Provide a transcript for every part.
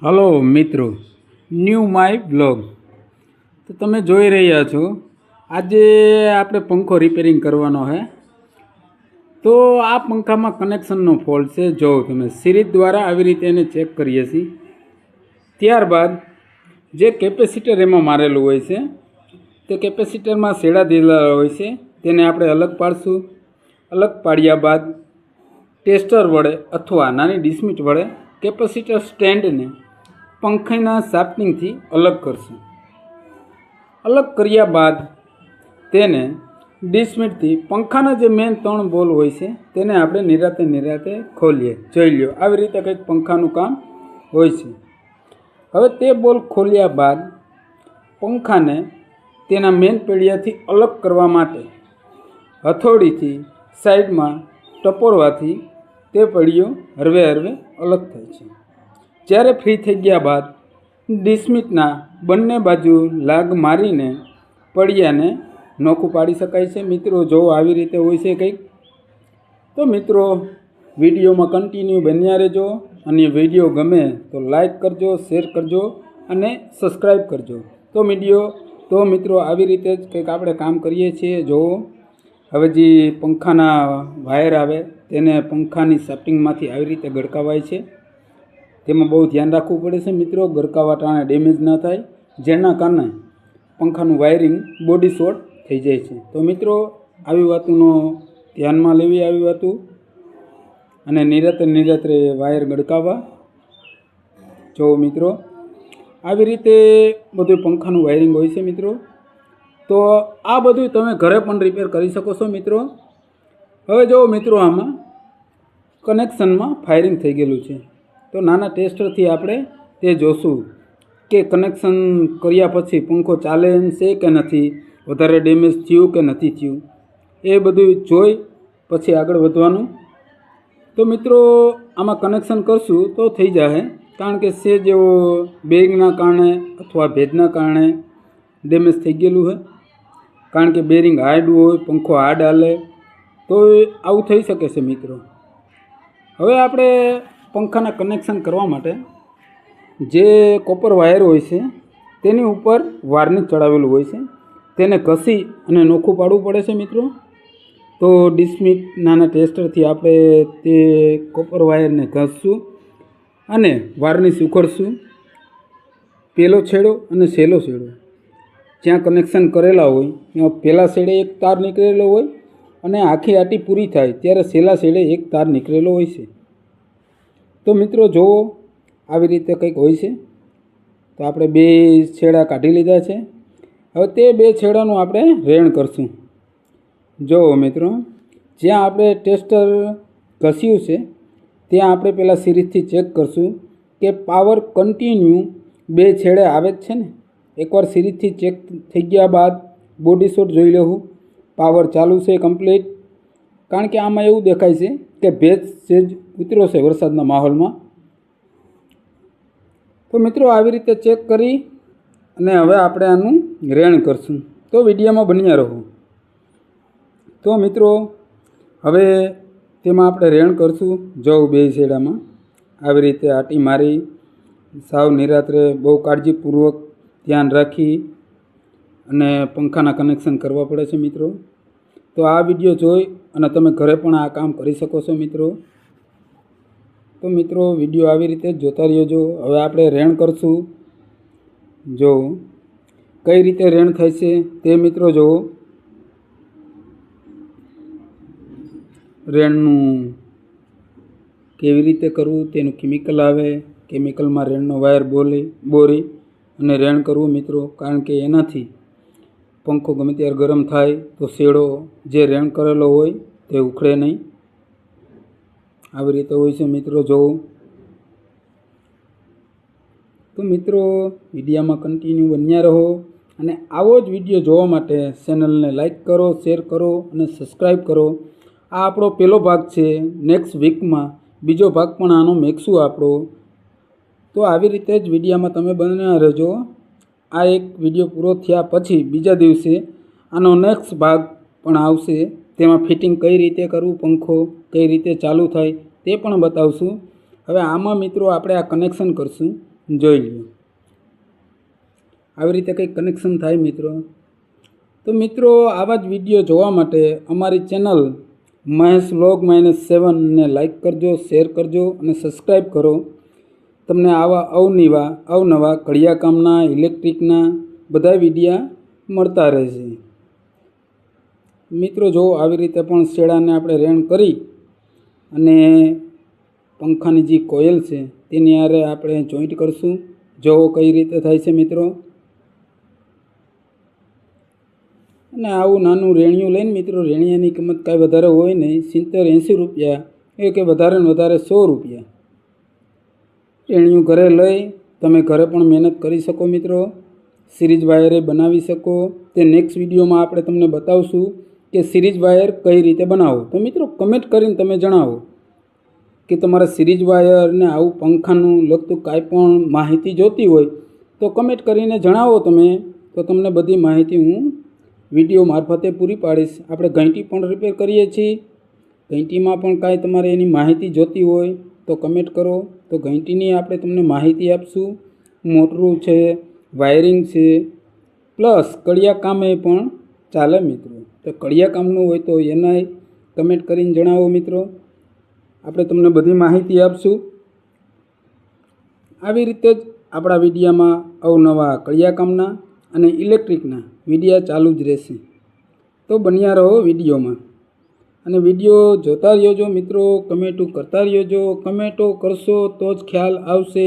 Hello મિત્રો, new my blog. તો તમે જોઈ રહ્યા છો, આજે આપણે પંખો રિપેરિંગ કરવાનો છે. તો આ પંખામાં કનેક્શનનો ફોલ્ટ છે. જો તમે સિરીઝ દ્વારા આવી રીતે એને ચેક કરીએ છીએ. ત્યારબાદ જે કેપેસિટર એમાં મારેલું હોય છે, તે કેપેસિટરમાં શેડા દીધેલા હોય છે, તેને આપણે અલગ પાડશું. અલગ પાડ્યા બાદ ટેસ્ટર વડે અથવા નાની ડિસ્મિટ વડે કેપેસિટર સ્ટેન્ડને પંખાના શાફ્ટિંગથી અલગ કરશું. અલગ કર્યા બાદ તેને ડિસ્મિટથી પંખાના જે મેન 3 બોલ હોય છે તેને આપણે નિરાતે ખોલીએ. જોઈ લ્યો, આવી રીતે કંઈક પંખાનું કામ હોય છે. હવે તે બોલ ખોલ્યા બાદ પંખાને તેના મેન પેડિયાથી અલગ કરવા માટે હથોડીથી સાઈડમાં ટપોરવાથી તે પડીઓ હરવે અલગ થાય છે. જ્યારે ફ્રી થઈ ગયા બાદ ડિસ્મિટના બંને બાજુ લાગ મારીને પડિયાને નોખું પાડી શકાય છે. મિત્રો જો આવી રીતે હોય છે કંઈક. તો મિત્રો વિડીયોમાં કન્ટિન્યુ બન્યા રહેજો, અને વિડીયો ગમે તો લાઈક કરજો, શેર કરજો અને સબસ્ક્રાઈબ કરજો. તો મિત્રો આવી રીતે જ કંઈક આપણે કામ કરીએ છીએ. જો હવે જે પંખાના વાયર આવે તેને પંખાની શાફ્ટિંગમાંથી આવી રીતે ગળકાવાય છે. તેમાં બહુ ધ્યાન રાખવું પડે છે મિત્રો, ગરકાવાટાને ડેમેજ ન થાય, જેના કારણે પંખાનું વાયરિંગ બોડી શોર્ટ થઈ જાય છે. તો મિત્રો આવી વાતોનો ધ્યાનમાં લેવી, આવી વાતો, અને નિરાતે વાયર ગળકાવવા. જો મિત્રો આવી રીતે બધું પંખાનું વાયરિંગ હોય છે મિત્રો. તો આ બધું તમે ઘરે પણ રિપેર કરી શકો છો મિત્રો. હવે જો મિત્રો આમાં કનેક્શનમાં ફાયરિંગ થઈ ગયેલું છે. તો નાના ટેસ્ટરથી આપણે તે જોશું કે કનેક્શન કર્યા પછી પંખો ચાલે છે કે નથી, વધારે ડેમેજ થયું કે નથી થયું, એ બધું જોઈ પછી આગળ વધવાનું. તો મિત્રો આમાં કનેક્શન કરશું તો થઈ જશે, કારણ કે છે જેવો બેરિંગના કારણે અથવા ભેજના કારણે ડેમેજ થઈ ગયેલું છે. કારણ કે બેરિંગ હાર્ડ હોય, પંખો હાર્ડ હાલે તો આવું થઈ શકે છે મિત્રો. હવે આપણે પંખાના કનેક્શન કરવા માટે જે કોપર વાયર હોય છે તેની ઉપર વાર્નિશ ચડાવેલું હોય છે, તેને ઘસી અને નોખું પાડવું પડે છે મિત્રો. તો ડિસ્મિટ નાના ટેસ્ટરથી આપણે તે કોપર વાયરને ઘસશું અને વાર્નિશ ઉખડશું. પહેલો છેડો અને સહેલો છેડો જ્યાં કનેક્શન કરેલા હોય ત્યાં પહેલા છેડે એક તાર નીકળેલો હોય, અને આખી આટી પૂરી થાય ત્યારે સહેલા છેડે એક તાર નીકળેલો હોય છે. તો મિત્રો જુઓ આવી રીતે કંઈક હોય છે. તો આપણે 2 છેડા કાઢી લીધા છે. હવે તે 2 છેડાનું આપણે રેણ કરશું. જુઓ મિત્રો, જ્યાં આપણે ટેસ્ટર ઘસ્યું છે ત્યાં આપણે પહેલાં સિરીઝથી ચેક કરશું કે પાવર કન્ટિન્યુ 2 છેડે આવે જ છે ને. એકવાર સિરીઝથી ચેક થઈ ગયા બાદ બોડી શોટ જોઈ લેવું, પાવર ચાલુ છે કમ્પ્લીટ. કારણ કે આમાં એવું દેખાય છે કે ભેજ સેજ ઉતર્યો છે વરસાદના માહોલમાં. તો મિત્રો આવી રીતે ચેક કરી અને હવે આપણે આનું રેણ કરશું. તો વિડીયોમાં બન્યા રહો. તો મિત્રો હવે તેમાં આપણે રેણ કરશું. જો 2 છેડામાં આવી રીતે આટી મારી સાવ નિરાત્રે બહુ કાળજીપૂર્વક ધ્યાન રાખી અને પંખાના કનેક્શન કરવા પડે છે મિત્રો. તો આ વિડીયો જોઈ અને તમે ઘરે પણ આ કામ કરી શકો છો મિત્રો. તો મિત્રો વિડીયો આવી રીતે જ જોતા રહેજો. હવે આપણે રેણ કરશું. જો કઈ રીતે રેણ થાય છે તે મિત્રો જુઓ. રેણનું કેવી રીતે કરવું તેનું કેમિકલ આવે, કેમિકલમાં રેણનો વાયર બોરી અને રેણ કરવું મિત્રો. કારણ કે એનાથી પંખો ગમે ત્યારે ગરમ થાય તો શેડો જે રેણ કરેલો હોય તે ઉખડે નહીં. આવી રીતે હોય છે મિત્રો. જોવો તો મિત્રો વિડીયોમાં કન્ટિન્યુ બન્યા રહો, અને આવો જ વિડીયો જોવા માટે ચેનલને લાઈક કરો, શેર કરો અને સબસ્ક્રાઈબ કરો. આ આપણો પહેલો ભાગ છે. નેક્સ્ટ વીકમાં બીજો ભાગ પણ આનો મેકશું આપણો. તો આવી રીતે જ વિડીયોમાં તમે બન્યા રહેજો. આ એક વિડીયો પૂરો થયા પછી બીજા દિવસે આનો નેક્સ્ટ ભાગ પણ આવશે. તેમાં ફિટિંગ કઈ રીતે કરવું, પંખો કઈ રીતે ચાલુ થાય તે પણ બતાવશું. હવે આમાં મિત્રો આપણે આ કનેક્શન કરશું. જોઈ લો. આવી રીતે કંઈક કનેક્શન થાય મિત્રો. તો મિત્રો આવા જ વિડીયો જોવા માટે અમારી ચેનલ મહેશ વ્લોગ -7 ને લાઈક કરજો, શેર કરજો અને સબસ્ક્રાઈબ કરો. તમને આવા અવનવા કડિયા કામના, ઇલેક્ટ્રિકના બધા વિડીયા મળતા રહેશે. મિત્રો જો આવી રીતે પણ શેડાને આપણે રેણ કરી અને પંખાની જે કોયલ છે તેની આરે આપણે જોઈન્ટ કરશું. જોવો કઈ રીતે થાય છે મિત્રો. અને આવું નાનું રેણિયું લઈને મિત્રો, રેણિયાની કિંમત કાંઈ વધારે હોય નહીં, 70-80 રૂપિયા, એ કે વધારે ને વધારે 100 રૂપિયા. રેણિયું ઘરે લઈ તમે ઘરે પણ મહેનત કરી શકો મિત્રો. સિરીઝ વાયરે બનાવી શકો. તે નેક્સ્ટ વિડીયોમાં આપણે તમને બતાવશું કે સિરીઝ વાયર કઈ રીતે બનાવો. તો મિત્રો કમેન્ટ કરીને તમે જણાવો કે તમારે સિરીઝ વાયર ને આવું પંખાનું લગતું કાંઈ પણ માહિતી જોતી હોય તો કમેન્ટ કરીને જણાવો તમે. તો તમને બધી માહિતી હું વિડીયો મારફતે પૂરી પાડીશ. આપણે ઘંટી પણ રિપેર કરીએ છીએ. ઘંટીમાં પણ કાંઈ તમારે એની માહિતી જોતી હોય તો કમેન્ટ કરો, તો ઘંટીની આપણે તમને માહિતી આપશું. મોટરું છે, વાયરિંગ છે, પ્લસ કડિયા કામે પણ ચાલે મિત્રો. તો કડિયા કામનું હોય તો એનાય કમેન્ટ કરીને જણાવો મિત્રો. આપણે તમને બધી માહિતી આપશું. આવી રીતે જ આપણા વિડીયામાં અવનવા કડિયા કામના અને ઇલેક્ટ્રિકના વિડીયા ચાલુ જ રહેશે. તો બન્યા રહો વિડીયોમાં અને વિડીયો જોતા રહેજો મિત્રો. કમેન્ટો કરતા રહેજો. કમેન્ટો કરશો તો જ ખ્યાલ આવશે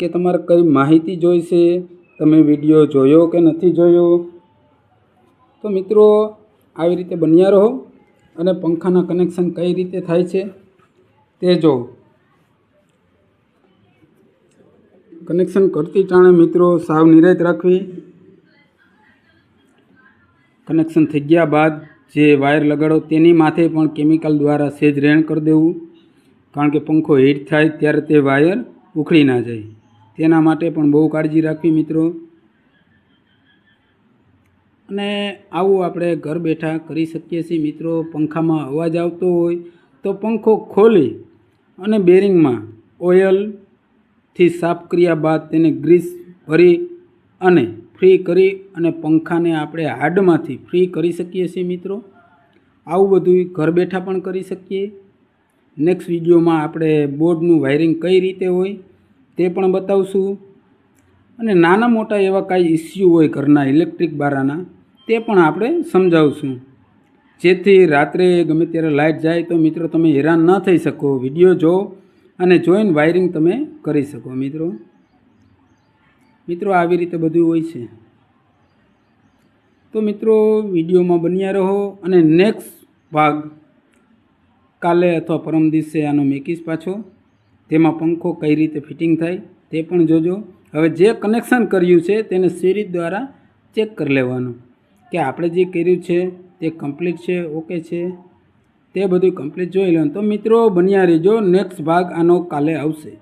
કે તમારે કઈ માહિતી જોઈશે, તમે વિડીયો જોયો કે નથી જોયો. તો મિત્રો આવી રીતે બન્યા રહો અને પંખાના કનેક્શન કઈ રીતે થાય છે તે જો. કનેક્શન કરતી ટાણે મિત્રો સાવ નિરાંત રાખવી. કનેક્શન થઈ ગયા બાદ જે વાયર લગાડો તેની માથે પણ કેમિકલ દ્વારા સેજ રેણ કરી દેવું, કારણ કે પંખો હીટ થાય ત્યારે તે વાયર ઉખડી ના જાય. તેના માટે પણ બહુ કાળજી રાખવી મિત્રો. અને આવું આપણે ઘર બેઠા કરી શકીએ છીએ મિત્રો. પંખામાં અવાજ આવતો હોય તો પંખો ખોલી અને બેરિંગમાં ઓઇલથી સાફ કર્યા બાદ તેને ગ્રીસ ભરી અને ફ્રી કરી અને પંખાને આપણે હાર્ડમાંથી ફ્રી કરી શકીએ છીએ મિત્રો. આવું બધું ઘર બેઠા પણ કરી શકીએ. નેક્સ્ટ વિડીયોમાં આપણે બોર્ડનું વાયરિંગ કઈ રીતે હોય તે પણ બતાવશું. અને નાના મોટા એવા કાંઈ ઇસ્યુ હોય ઘરના ઇલેક્ટ્રિક બારાના તે પણ આપણે સમજાવશું, જેથી રાત્રે ગમે ત્યારે લાઇટ જાય તો મિત્રો તમે હેરાન ન થઈ શકો. વિડીયો જો અને જોઈને વાયરિંગ તમે કરી શકો મિત્રો. મિત્રો આવી રીતે બધું હોય છે. તો મિત્રો વિડીયોમાં બન્યા રહો અને નેક્સ્ટ ભાગ કાલે અથવા પરમ દિવસે આનો મેકીશ પાછો. તેમાં પંખો કઈ રીતે ફિટિંગ થાય તે પણ જોજો. હવે જે કનેક્શન કર્યું છે તેને સિરીઝ દ્વારા ચેક કરી લેવાનું કે આપણે જે કર્યું છે તે કમ્પ્લીટ છે, ઓકે છે, તે બધું કમ્પ્લીટ જોઈ લેવાનું. તો મિત્રો બન્યા રહેજો. નેક્સ્ટ ભાગ આનો કાલે આવશે.